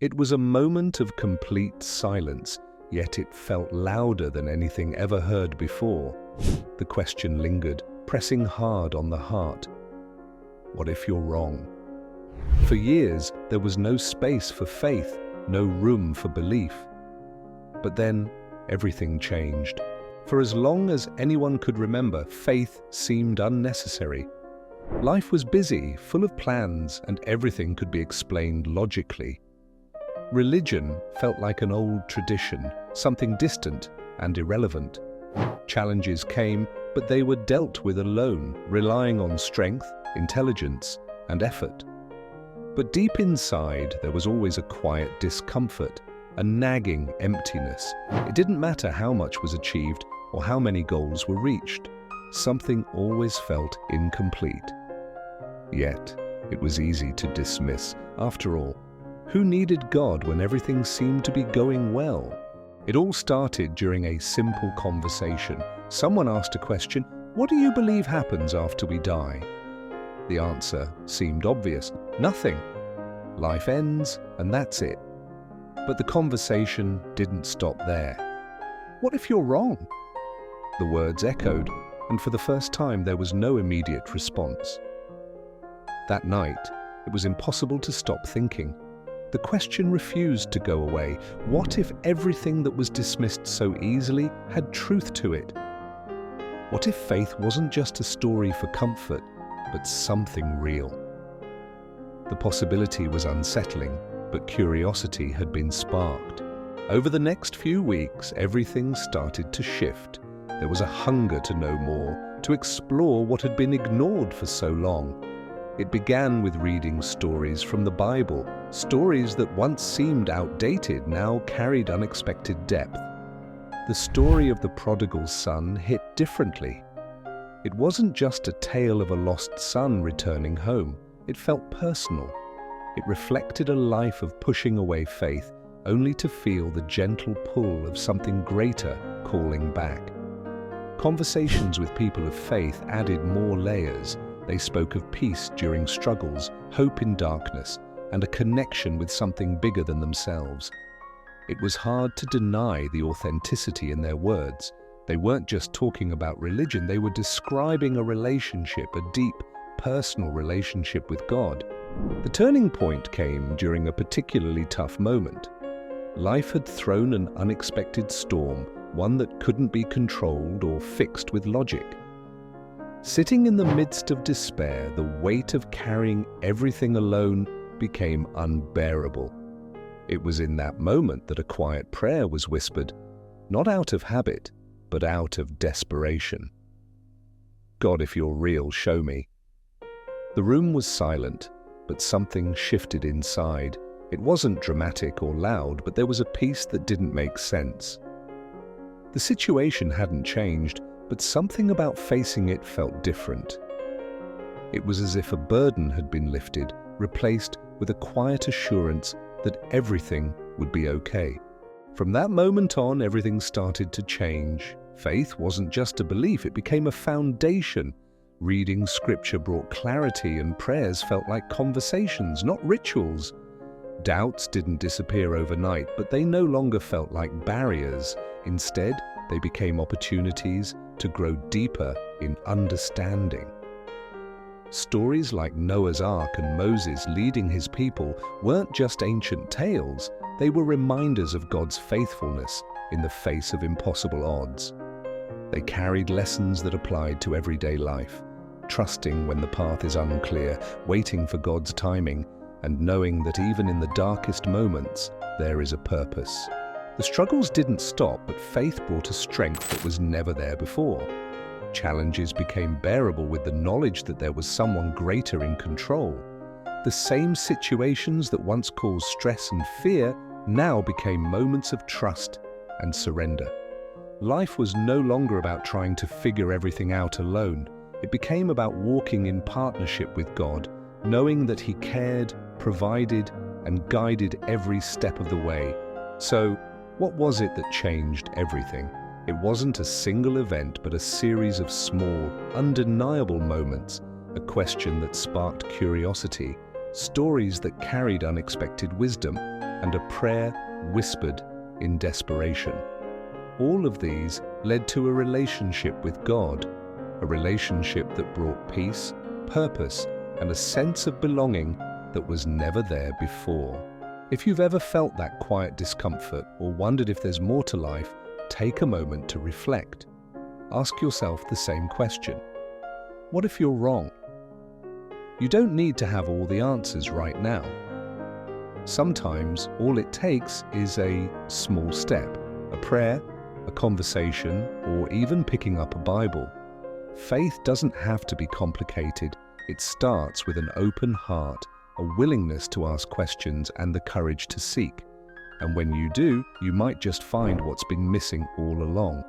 It was a moment of complete silence, yet it felt louder than anything ever heard before. The question lingered, pressing hard on the heart. What if you're wrong? For years, there was no space for faith, no room for belief. But then, everything changed. For as long as anyone could remember, faith seemed unnecessary. Life was busy, full of plans, and everything could be explained logically. Religion felt like an old tradition, something distant and irrelevant. Challenges came, but they were dealt with alone, relying on strength, intelligence, and effort. But deep inside, there was always a quiet discomfort, a nagging emptiness. It didn't matter how much was achieved or how many goals were reached. Something always felt incomplete. Yet, it was easy to dismiss. After all, who needed God when everything seemed to be going well? It all started during a simple conversation. Someone asked a question, "What do you believe happens after we die?" The answer seemed obvious. Nothing. Life ends, and that's it. But the conversation didn't stop there. What if you're wrong? The words echoed, and for the first time there was no immediate response. That night, it was impossible to stop thinking. The question refused to go away. What if everything that was dismissed so easily had truth to it? What if faith wasn't just a story for comfort, but something real? The possibility was unsettling, but curiosity had been sparked. Over the next few weeks, everything started to shift. There was a hunger to know more, to explore what had been ignored for so long. It began with reading stories from the Bible. Stories that once seemed outdated now carried unexpected depth. The story of the prodigal son hit differently. It wasn't just a tale of a lost son returning home. It felt personal. It reflected a life of pushing away faith, only to feel the gentle pull of something greater calling back. Conversations with people of faith added more layers. They spoke of peace during struggles, hope in darkness, and a connection with something bigger than themselves. It was hard to deny the authenticity in their words. They weren't just talking about religion, they were describing a relationship, a deep, personal relationship with God. The turning point came during a particularly tough moment. Life had thrown an unexpected storm, one that couldn't be controlled or fixed with logic. Sitting in the midst of despair, the weight of carrying everything alone became unbearable. It was in that moment that a quiet prayer was whispered, not out of habit, but out of desperation. God, if you're real, show me. The room was silent, but something shifted inside. It wasn't dramatic or loud, but there was a peace that didn't make sense. The situation hadn't changed, but something about facing it felt different. It was as if a burden had been lifted, replaced with a quiet assurance that everything would be okay. From that moment on, everything started to change. Faith wasn't just a belief, it became a foundation. Reading scripture brought clarity, and prayers felt like conversations, not rituals. Doubts didn't disappear overnight, but they no longer felt like barriers. Instead, they became opportunities to grow deeper in understanding. Stories like Noah's Ark and Moses leading his people weren't just ancient tales, they were reminders of God's faithfulness in the face of impossible odds. They carried lessons that applied to everyday life, trusting when the path is unclear, waiting for God's timing, and knowing that even in the darkest moments, there is a purpose. The struggles didn't stop, but faith brought a strength that was never there before. Challenges became bearable with the knowledge that there was someone greater in control. The same situations that once caused stress and fear now became moments of trust and surrender. Life was no longer about trying to figure everything out alone. It became about walking in partnership with God, knowing that He cared, provided, and guided every step of the way. So, what was it that changed everything? It wasn't a single event, but a series of small, undeniable moments, a question that sparked curiosity, stories that carried unexpected wisdom, and a prayer whispered in desperation. All of these led to a relationship with God, a relationship that brought peace, purpose, and a sense of belonging that was never there before. If you've ever felt that quiet discomfort or wondered if there's more to life, take a moment to reflect. Ask yourself the same question. What if you're wrong? You don't need to have all the answers right now. Sometimes all it takes is a small step, a prayer, a conversation, or even picking up a Bible. Faith doesn't have to be complicated. It starts with an open heart, a willingness to ask questions, and the courage to seek. And when you do, you might just find what's been missing all along.